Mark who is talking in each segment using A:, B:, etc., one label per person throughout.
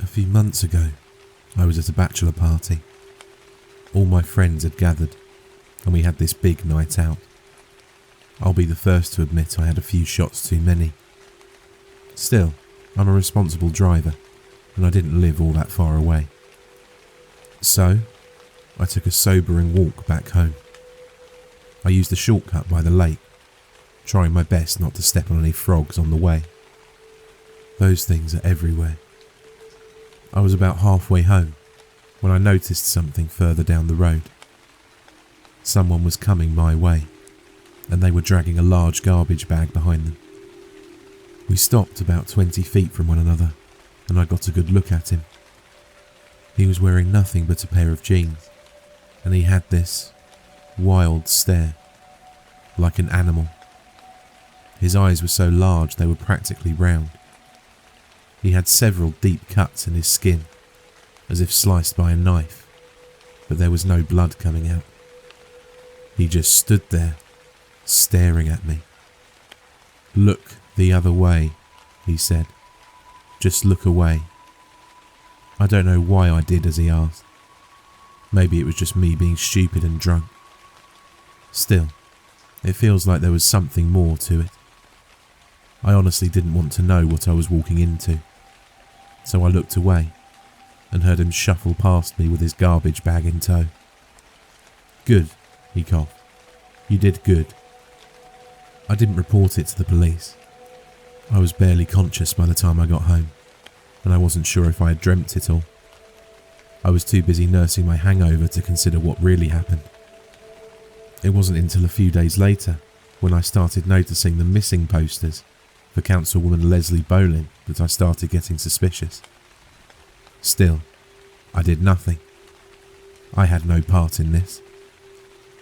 A: A few months ago, I was at a bachelor party. All my friends had gathered, and we had this big night out. I'll be the first to admit I had a few shots too many. Still, I'm a responsible driver, and I didn't live all that far away. So, I took a sobering walk back home. I used a shortcut by the lake, trying my best not to step on any frogs on the way. Those things are everywhere. I was about halfway home when I noticed something further down the road. Someone was coming my way, and they were dragging a large garbage bag behind them. We stopped about 20 feet from one another, and I got a good look at him. He was wearing nothing but a pair of jeans, and he had this wild stare, like an animal. His eyes were so large they were practically round. He had several deep cuts in his skin, as if sliced by a knife, but there was no blood coming out. He just stood there, staring at me. "Look the other way," he said. "Just look away." I don't know why I did as he asked. Maybe it was just me being stupid and drunk. Still, it feels like there was something more to it. I honestly didn't want to know what I was walking into, so I looked away and heard him shuffle past me with his garbage bag in tow. "Good," he coughed. "You did good." I didn't report it to the police. I was barely conscious by the time I got home, and I wasn't sure if I had dreamt it all. I was too busy nursing my hangover to consider what really happened. It wasn't until a few days later when I started noticing the missing posters for Councilwoman Leslie Bolin that I started getting suspicious. Still, I did nothing. I had no part in this.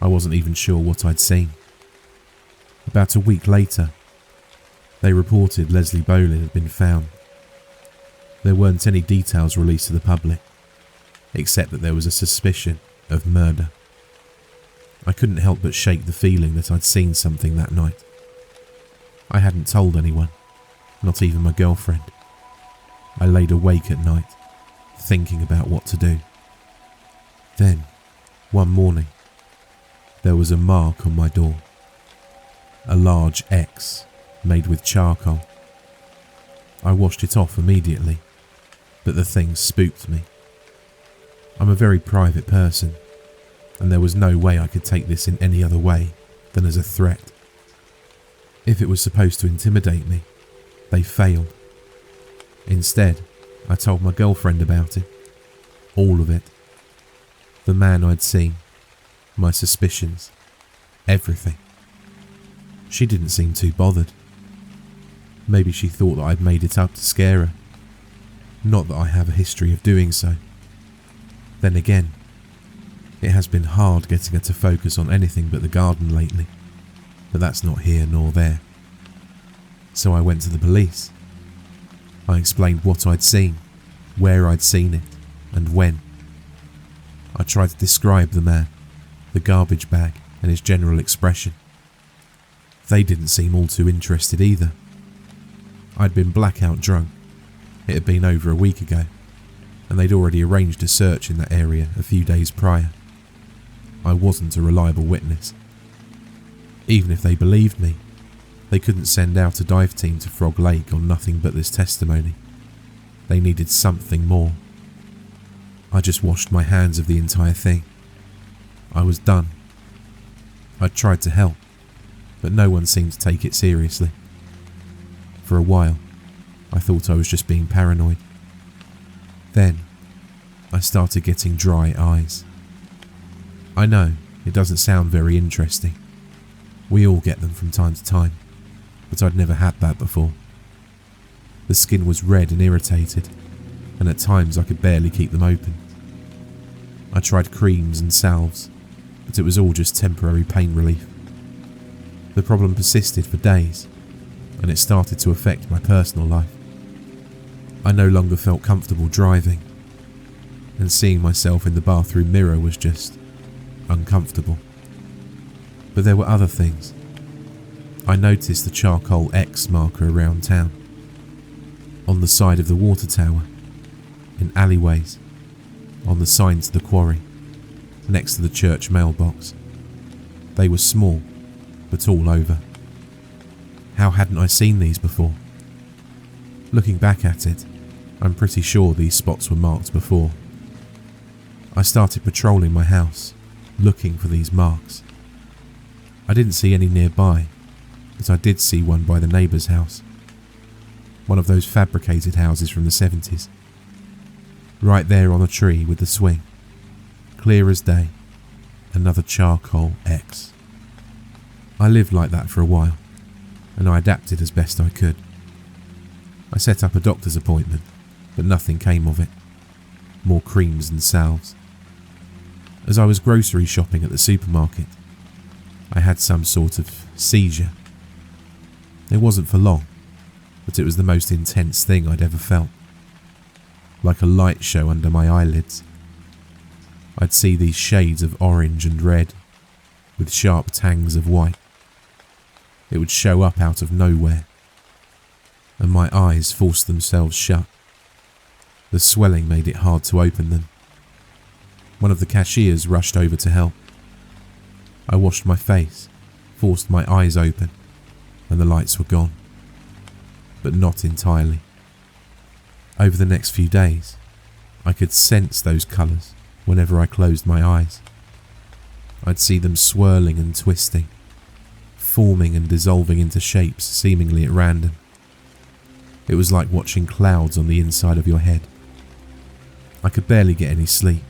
A: I wasn't even sure what I'd seen. About a week later, they reported Leslie Bolin had been found. There weren't any details released to the public, except that there was a suspicion of murder. I couldn't help but shake the feeling that I'd seen something that night. I hadn't told anyone, not even my girlfriend. I laid awake at night, thinking about what to do. Then, one morning, there was a mark on my door. A large X made with charcoal. I washed it off immediately, but the thing spooked me. I'm a very private person, and there was no way I could take this in any other way than as a threat. If it was supposed to intimidate me, they failed. Instead, I told my girlfriend about it. All of it. The man I'd seen, my suspicions, everything. She didn't seem too bothered. Maybe she thought that I'd made it up to scare her. Not that I have a history of doing so. Then again, it has been hard getting her to focus on anything but the garden lately, but that's not here nor there. So I went to the police. I explained what I'd seen, where I'd seen it, and when. I tried to describe the man, the garbage bag, and his general expression. They didn't seem all too interested either. I'd been blackout drunk. It had been over a week ago, and they'd already arranged a search in that area a few days prior. I wasn't a reliable witness. Even if they believed me, they couldn't send out a dive team to Frog Lake on nothing but this testimony. They needed something more. I just washed my hands of the entire thing. I was done. I'd tried to help, but no one seemed to take it seriously. For a while, I thought I was just being paranoid. Then, I started getting dry eyes. I know, it doesn't sound very interesting. We all get them from time to time, but I'd never had that before. The skin was red and irritated, and at times I could barely keep them open. I tried creams and salves, but it was all just temporary pain relief. The problem persisted for days, and it started to affect my personal life. I no longer felt comfortable driving, and seeing myself in the bathroom mirror was just uncomfortable. But there were other things. I noticed the charcoal X marker around town, on the side of the water tower. in alleyways, on the sign to the quarry, next to the church mailbox. They were small, but all over. How hadn't I seen these before? Looking back at it, I'm pretty sure these spots were marked before. I started patrolling my house, looking for these marks. I didn't see any nearby, but I did see one by the neighbour's house. One of those fabricated houses from the 70s. Right there on a tree with the swing. Clear as day. Another charcoal X. I lived like that for a while, and I adapted as best I could. I set up a doctor's appointment, but nothing came of it. More creams and salves. As I was grocery shopping at the supermarket, I had some sort of seizure. It wasn't for long, but it was the most intense thing I'd ever felt. Like a light show under my eyelids. I'd see these shades of orange and red, with sharp tangs of white. It would show up out of nowhere, and my eyes forced themselves shut. The swelling made it hard to open them. One of the cashiers rushed over to help. I washed my face, forced my eyes open, and the lights were gone. But not entirely. Over the next few days, I could sense those colours whenever I closed my eyes. I'd see them swirling and twisting, forming and dissolving into shapes seemingly at random. It was like watching clouds on the inside of your head. I could barely get any sleep.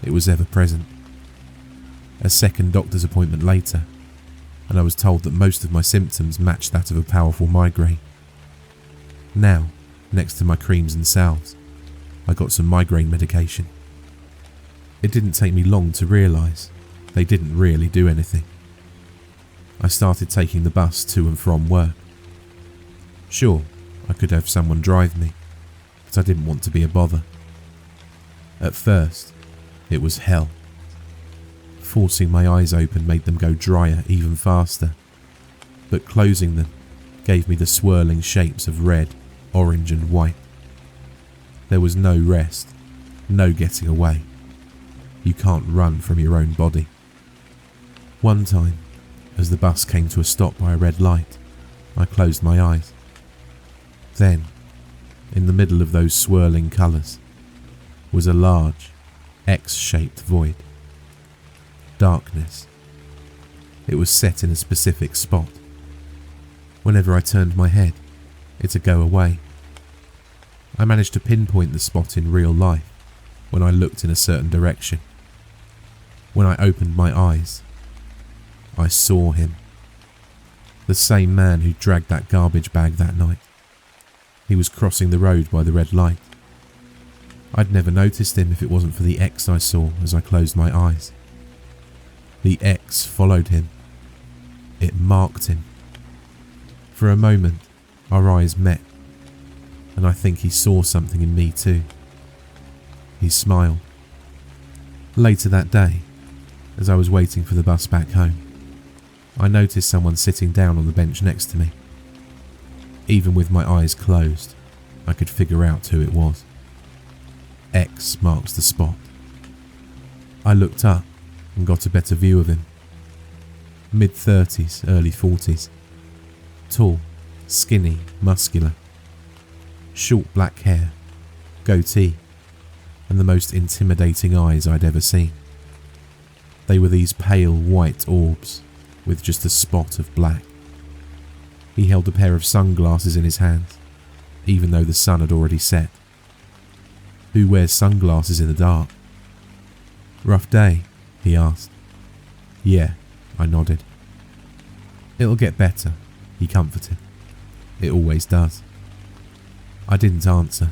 A: It was ever present. A second doctor's appointment later, and I was told that most of my symptoms matched that of a powerful migraine. Now, next to my creams and salves, I got some migraine medication. It didn't take me long to realise they didn't really do anything. I started taking the bus to and from work. Sure, I could have someone drive me, but I didn't want to be a bother. At first, it was hell. Forcing my eyes open made them go drier even faster, but closing them gave me the swirling shapes of red, orange and white. There was no rest, no getting away. You can't run from your own body. One time, as the bus came to a stop by a red light, I closed my eyes. Then, in the middle of those swirling colours, was a large, X-shaped void. Darkness. It was set in a specific spot. Whenever I turned my head, it'd go away. I managed to pinpoint the spot in real life when I looked in a certain direction. When I opened my eyes, I saw him. The same man who dragged that garbage bag that night. He was crossing the road by the red light. I'd never noticed him if it wasn't for the X I saw as I closed my eyes. The X followed him. It marked him. For a moment, our eyes met, and I think he saw something in me too. He smiled. Later that day, as I was waiting for the bus back home, I noticed someone sitting down on the bench next to me. Even with my eyes closed, I could figure out who it was. X marks the spot. I looked up and got a better view of him. Mid-30s, early 40s. Tall, skinny, muscular. Short black hair, goatee, and the most intimidating eyes I'd ever seen. They were these pale white orbs with just a spot of black. He held a pair of sunglasses in his hands, even though the sun had already set. Who wears sunglasses in the dark? Rough day? He asked. Yeah, I nodded. It'll get better, he comforted. It always does. I didn't answer.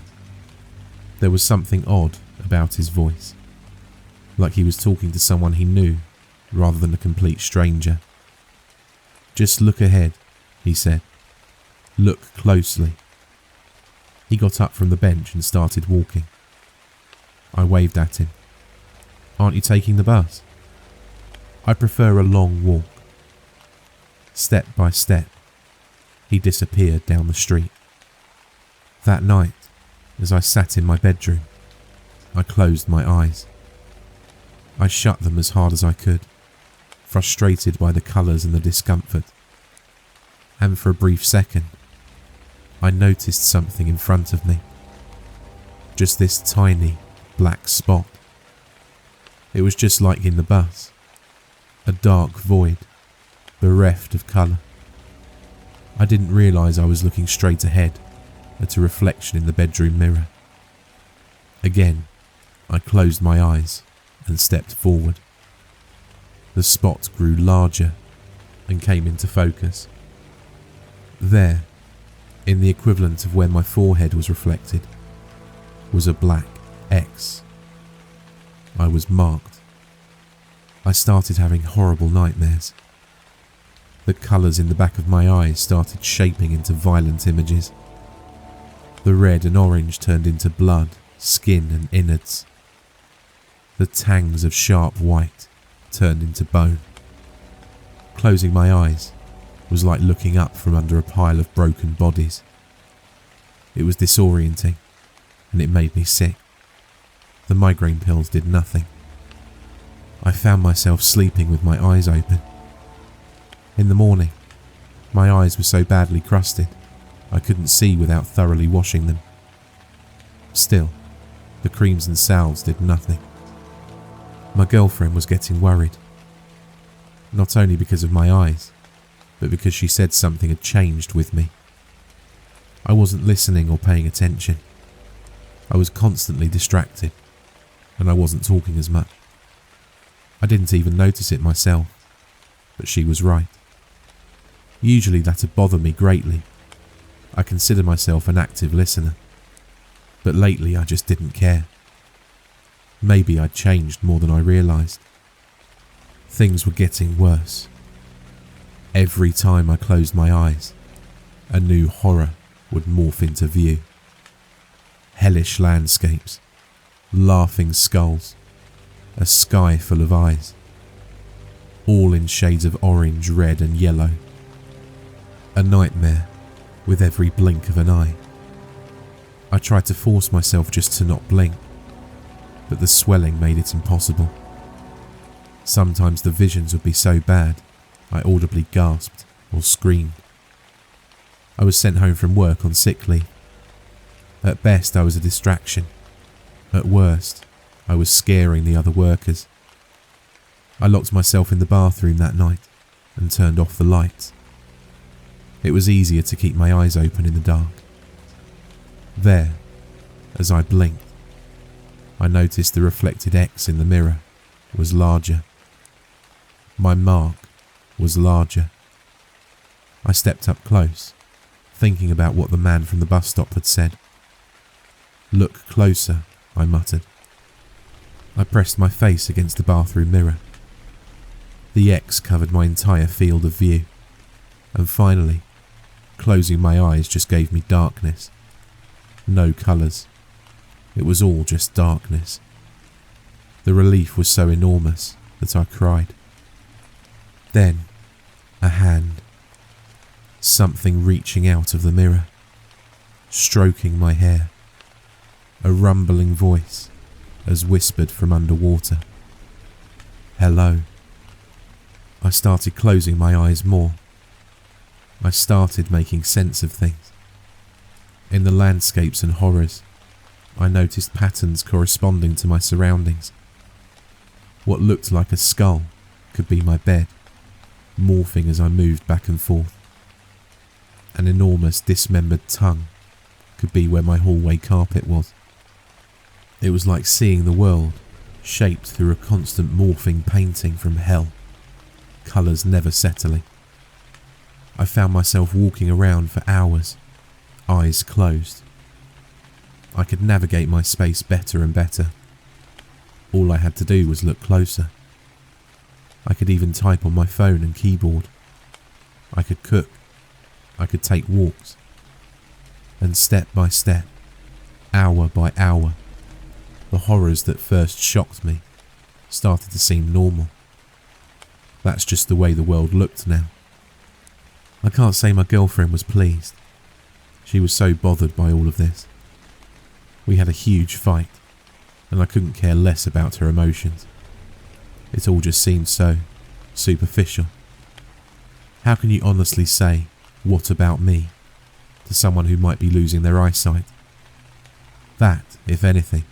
A: There was something odd about his voice, like he was talking to someone he knew rather than a complete stranger. Just look ahead, he said. Look closely. He got up from the bench and started walking. I waved at him. Aren't you taking the bus? I prefer a long walk. Step by step, he disappeared down the street. That night, As I sat in my bedroom, I closed my eyes. I shut them as hard as I could, frustrated by the colours and the discomfort. And for a brief second, I noticed something in front of me. Just this tiny black spot. It was just like in the bus, a dark void, bereft of colour. I didn't realise I was looking straight ahead at a reflection in the bedroom mirror. Again, I closed my eyes and stepped forward. The spot grew larger and came into focus. There, in the equivalent of where my forehead was reflected, was a black X. I was marked. I started having horrible nightmares. The colours in the back of my eyes started shaping into violent images. The red and orange turned into blood, skin and innards. The tangs of sharp white turned into bone. Closing my eyes was like looking up from under a pile of broken bodies. It was disorienting, and it made me sick. The migraine pills did nothing. I found myself sleeping with my eyes open. In the morning, my eyes were so badly crusted, I couldn't see without thoroughly washing them. Still, the creams and salves did nothing. My girlfriend was getting worried. Not only because of my eyes, but because she said something had changed with me. I wasn't listening or paying attention. I was constantly distracted, and I wasn't talking as much. I didn't even notice it myself, but she was right. Usually that'd bother me greatly. I consider myself an active listener, but lately I just didn't care. Maybe I'd changed more than I realised. Things were getting worse. Every time I closed my eyes, a new horror would morph into view. Hellish landscapes, laughing skulls, a sky full of eyes, all in shades of orange, red and yellow. A nightmare with every blink of an eye. I tried to force myself just to not blink, but the swelling made it impossible. Sometimes the visions would be so bad, I audibly gasped or screamed. I was sent home from work on sick leave. At best, I was a distraction. At worst, I was scaring the other workers. I locked myself in the bathroom that night and turned off the lights. It was easier to keep my eyes open in the dark. There, as I blinked, I noticed the reflected X in the mirror was larger. My mark was larger. I stepped up close, thinking about what the man from the bus stop had said. "Look closer," I muttered. I pressed my face against the bathroom mirror. The X covered my entire field of view, and finally, closing my eyes just gave me darkness. No colours. It was all just darkness. The relief was so enormous that I cried. Then, a hand. Something reaching out of the mirror, stroking my hair. A rumbling voice, as whispered from underwater. "Hello." I started closing my eyes more. I started making sense of things. In the landscapes and horrors, I noticed patterns corresponding to my surroundings. What looked like a skull could be my bed, morphing as I moved back and forth. An enormous dismembered tongue could be where my hallway carpet was. It was like seeing the world shaped through a constant morphing painting from hell, colours never settling. I found myself walking around for hours, eyes closed. I could navigate my space better and better. All I had to do was look closer. I could even type on my phone and keyboard. I could cook. I could take walks. And step by step, hour by hour, the horrors that first shocked me started to seem normal. That's just the way the world looked now. I can't say my girlfriend was pleased. She was so bothered by all of this. We had a huge fight, and I couldn't care less about her emotions. It all just seemed so superficial. How can you honestly say, "What about me?" to someone who might be losing their eyesight? That, if anything,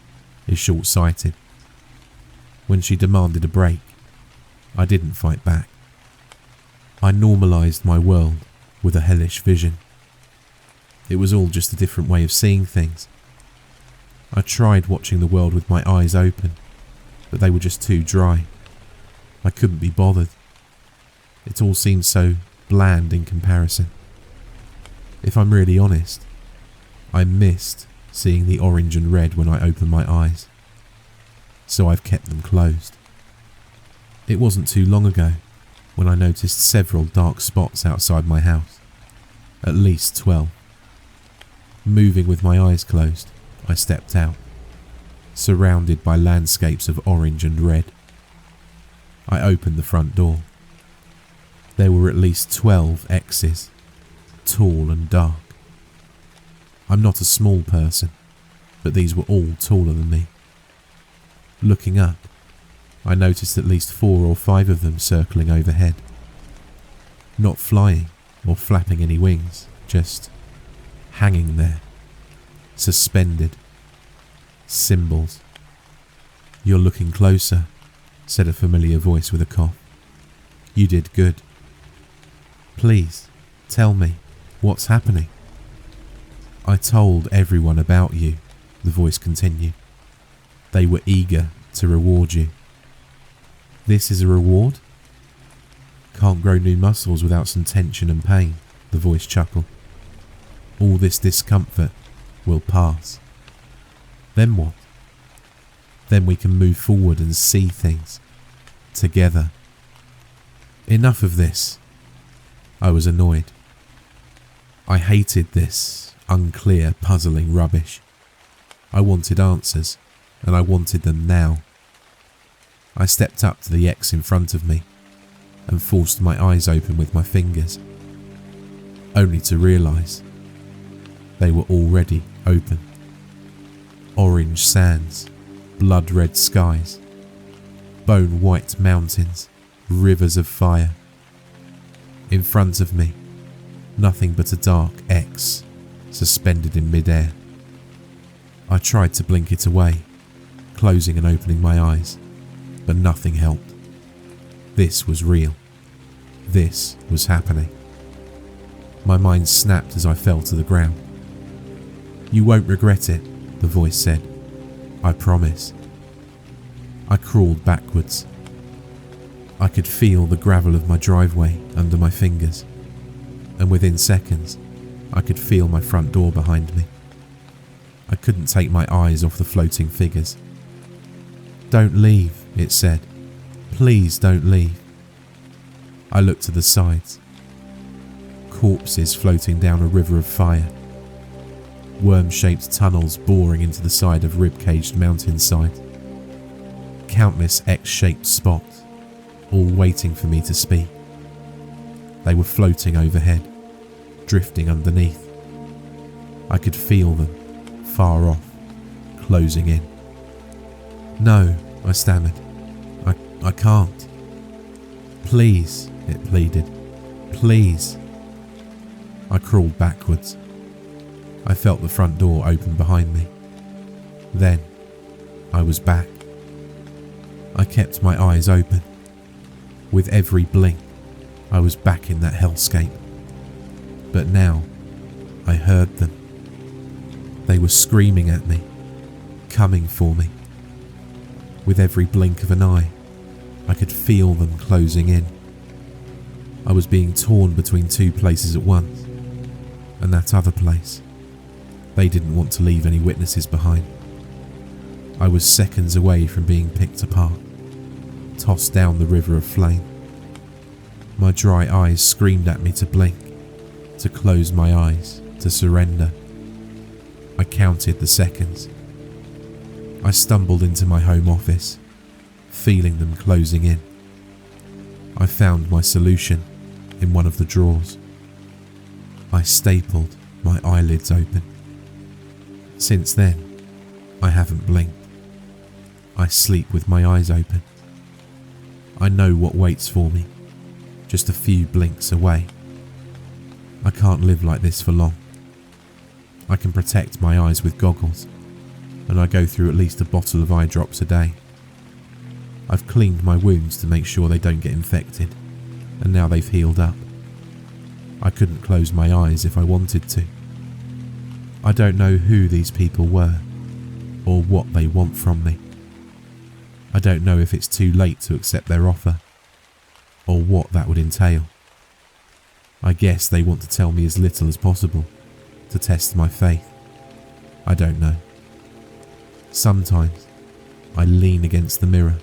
A: is short-sighted. When she demanded a break, I didn't fight back. I normalised my world with a hellish vision. It was all just a different way of seeing things. I tried watching the world with my eyes open, but they were just too dry. I couldn't be bothered. It all seemed so bland in comparison. If I'm really honest, I missed seeing the orange and red when I opened my eyes, so I've kept them closed. It wasn't too long ago when I noticed several dark spots outside my house, at least 12. Moving with my eyes closed, I stepped out, surrounded by landscapes of orange and red. I opened the front door. There were at least 12 X's, tall and dark. I'm not a small person, but these were all taller than me. Looking up, I noticed at least 4 or 5 of them circling overhead. Not flying or flapping any wings, just hanging there, suspended. Symbols. "You're looking closer," said a familiar voice with a cough. "You did good. Please, tell me, what's happening?" "I told everyone about you," the voice continued. "They were eager to reward you." "This is a reward?" "Can't grow new muscles without some tension and pain," the voice chuckled. "All this discomfort will pass. Then what? Then we can move forward and see things together." Enough of this. I was annoyed. I hated this unclear, puzzling rubbish. I wanted answers, and I wanted them now. I stepped up to the X in front of me and forced my eyes open with my fingers, only to realise they were already open. Orange sands, blood-red skies, bone-white mountains, rivers of fire. In front of me, nothing but a dark X suspended in mid-air. I tried to blink it away, closing and opening my eyes, but nothing helped. This was real. This was happening. My mind snapped as I fell to the ground. "You won't regret it," the voice said. "I promise." I crawled backwards. I could feel the gravel of my driveway under my fingers, and within seconds, I could feel my front door behind me. I couldn't take my eyes off the floating figures. "Don't leave," it said. "Please don't leave." I looked to the sides. Corpses floating down a river of fire. Worm-shaped tunnels boring into the side of rib-caged mountainside. Countless X-shaped spots, all waiting for me to speak. They were floating overhead, drifting underneath. I could feel them, far off, closing in. "No," I stammered. I can't." "Please," it pleaded. "Please." I crawled backwards. I felt the front door open behind me. Then, I was back. I kept my eyes open. With every blink, I was back in that hellscape. But now, I heard them. They were screaming at me, coming for me. With every blink of an eye, I could feel them closing in. I was being torn between 2 places at once, and that other place, they didn't want to leave any witnesses behind. I was seconds away from being picked apart, tossed down the river of flame. My dry eyes screamed at me to blink, to close my eyes, to surrender. I counted the seconds. I stumbled into my home office, feeling them closing in. I found my solution in one of the drawers. I stapled my eyelids open. Since then, I haven't blinked. I sleep with my eyes open. I know what waits for me, just a few blinks away. I can't live like this for long. I can protect my eyes with goggles, and I go through at least a bottle of eye drops a day. I've cleaned my wounds to make sure they don't get infected, and now they've healed up. I couldn't close my eyes if I wanted to. I don't know who these people were, or what they want from me. I don't know if it's too late to accept their offer, or what that would entail. I guess they want to tell me as little as possible, to test my faith. I don't know. Sometimes I lean against the mirror,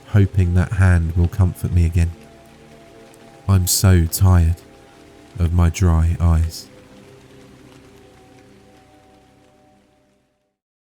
A: hoping that hand will comfort me again. I'm so tired of my dry eyes.